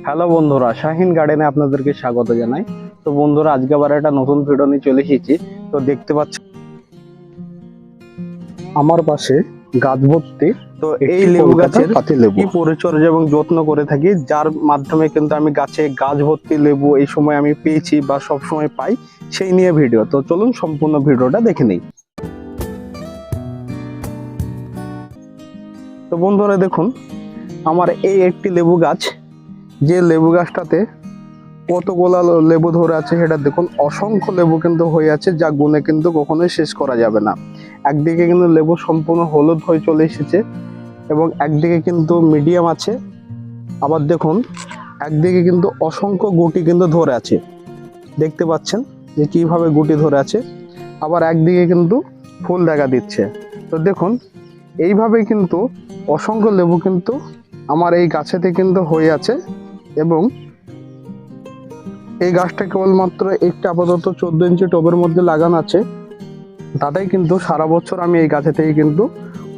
Hello বন্ধুরা, শাহিন গার্ডেনে আপনাদেরকে স্বাগত জানাই। তো বন্ধুরা, আজকে আবার একটা নতুন ভিডিও নিয়ে চলে এসেছি। তো দেখতে পাচ্ছেন আমার পাশে গাছ ভর্তি। তো এই লেবু গাছের কি পরিচর্যা এবং যত্ন করে থাকি, যার মাধ্যমে কিন্তু আমি গাছে গাছ ভর্তি লেবু এই সময় আমি পেয়েছি বা সব সময় পাই, সেই নিয়ে ভিডিও। তো চলুন সম্পূর্ণ ভিডিওটা দেখে নেই। তো বন্ধুরা দেখুন, আমার এই একটি লেবু গাছ, যে লেবু গাছটাতে কতগুলা লেবু ধরে আছে সেটা দেখুন। অসংখ্য লেবু কিন্তু হয়ে আছে, যা গুনে কিন্তু কখনোই শেষ করা যাবে না। একদিকে কিন্তু লেবু সম্পূর্ণ হলুদ হয়ে চলে এসেছে এবং একদিকে কিন্তু মিডিয়াম আছে। আবার দেখুন, একদিকে কিন্তু অসংখ্য গুটি কিন্তু ধরে আছে, দেখতে পাচ্ছেন যে কিভাবে গুটি ধরে আছে। আবার একদিকে কিন্তু ফুল দেখা দিচ্ছে। তো দেখুন, এইভাবে কিন্তু অসংখ্য লেবু কিন্তু আমার এই গাছেতে কিন্তু হয়ে আছে। এবং এই গাছটা কেবলমাত্র একটা আপাতত 14 ইঞ্চি টবের মধ্যে লাগানো আছে, তাতেই কিন্তু সারা বছর আমি এই গাছে থেকে কিন্তু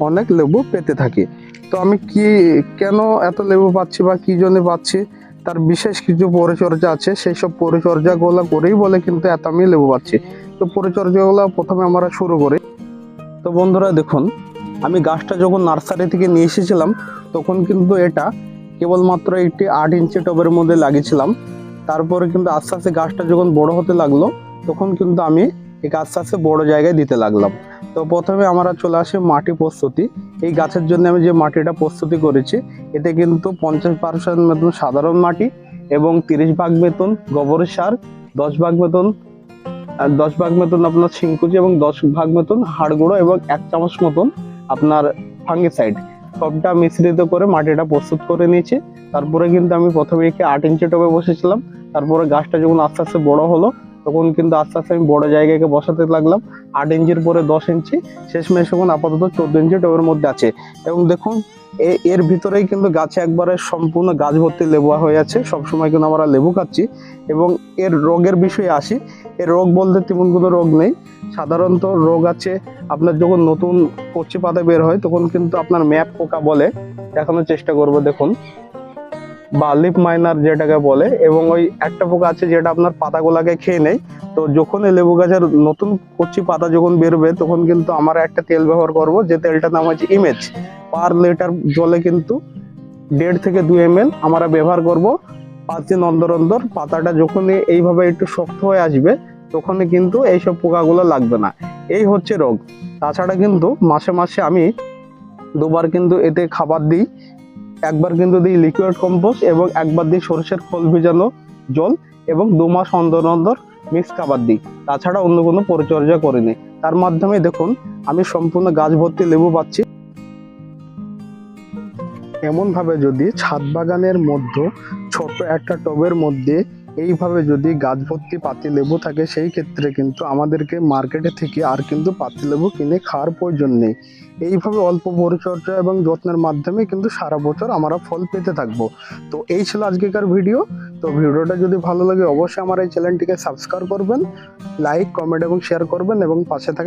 অনেক লেবু পেতে থাকি। তো আমি কেন এত লেবু পাচ্ছি বা কি জন্য পাচ্ছি, তার বিশেষ কিছু পরিচর্যা আছে। সেই সব পরিচর্যাগুলো করেই বলে কিন্তু এত আমি লেবু পাচ্ছি। তো পরিচর্যাগুলো প্রথমে আমরা শুরু করি। তো বন্ধুরা দেখুন, আমি গাছটা যখন নার্সারি থেকে নিয়ে এসেছিলাম, তখন কিন্তু এটা কেবলমাত্র একটি 8 ইঞ্চি টবের মধ্যে লাগিয়েছিলাম। তারপরে কিন্তু আস্তে আস্তে গাছটা যখন বড় হতে লাগলো, তখন কিন্তু আমি এই আস্তে আস্তে বড় জায়গায় দিতে লাগলাম। তো প্রথমে আমরা চলে আসি মাটি প্রস্তুতি। এই গাছের জন্য আমি যে মাটিটা প্রস্তুতি করেছি, এতে কিন্তু 50% মতন সাধারণ মাটি এবং 30 ভাগ মতন গোবর সার, 10 ভাগ মতন আপনার শিংকুচি এবং 10 ভাগ মতন হাড় গুঁড়ো এবং 1 চামচ মতন আপনার ফাঙ্গিসাইড, সবটা মিশ্রিত করে মাটিটা প্রস্তুত করে নিয়েছি। তারপরে কিন্তু আমি প্রথমে একে 8 ইঞ্চি টবে বসেছিলাম। তারপরে গাছটা যখন আস্তে আস্তে বড় হলো, তখন কিন্তু আস্তে আস্তে আমি বড় জায়গায় বসাতে লাগলাম। 8 ইঞ্চির পরে 10 ইঞ্চি, শেষমেশ এখন আপাতত 14 ইঞ্চি টবের মধ্যে আছে। এবং দেখুন, এর ভিতরেই কিন্তু গাছে একবারে সম্পূর্ণ গাছ ভর্তি লেবু হয়ে আছে। সবসময় কিন্তু আমরা লেবু খাচ্ছি। এবং এর রোগের বিষয়ে আসি, এর রোগ বলতে তেমন কোনো রোগ নেই। সাধারণত রোগ আছে আপনার যখন নতুন কচি পাতা বের হয়, তখন কিন্তু আপনার ম্যাপ পোকা বলে, দেখানোর চেষ্টা করব। দেখুন, বা লিফ মাইনার যেটাকে বলে, এবং ওই একটা পোকা আছে যেটা আপনার পাতাগুলাকে খেয়ে নেয়। তো যখন এই লেবু গাছের নতুন কচি পাতা যখন বেরোবে, তখন কিন্তু আমরা একটা তেল ব্যবহার করব, যে তেলটার নাম হচ্ছে ইমেজ। পার লিটার জলে কিন্তু 1.5 থেকে 2 ml আমরা ব্যবহার করব। 5 দিন অন্তর অন্তর পাতাটা যখনই এইভাবে একটু শক্ত হয়ে আসবে, তখনই কিন্তু এইসব পোকাগুলো লাগবে না। এই হচ্ছে রোগ। তাছাড়া কিন্তু মাসে মাসে আমি দুবার কিন্তু এতে খাবার দিই। একবার কিন্তু দিই লিকুইড কম্পোস্ট এবং একবার দিই সরষের খোল ভিজানো জল, এবং 2 মাস অন্তর অন্তর মিক্স খাবার দিই। তাছাড়া অন্য কোনো পরিচর্যা করিনি। তার মাধ্যমে দেখুন, আমি সম্পূর্ণ গাছ ভর্তি লেবু পাচ্ছি। এমন ভাবে যদি ছাদ বাগানের মধ্যে ছোট একটা টবের মধ্যে এইভাবে যদি গাছ ভর্তি পাতি লেবু থাকে, সেই ক্ষেত্রে কিন্তু আমাদেরকে মার্কেটে থেকে আর কিন্তু পাতি লেবু কিনে খাওয়ার প্রয়োজন নেই। এইভাবে অল্প পরিচর্যা এবং যত্নের মাধ্যমে কিন্তু সারা বছর আমরা ফল পেতে থাকবো। তো এই ছিল আজকেকার ভিডিও। তো ভিডিওটা যদি ভালো লাগে, অবশ্যই আমার এই চ্যানেলটিকে সাবস্ক্রাইব করবেন, লাইক, কমেন্ট এবং শেয়ার করবেন, এবং পাশে থাকা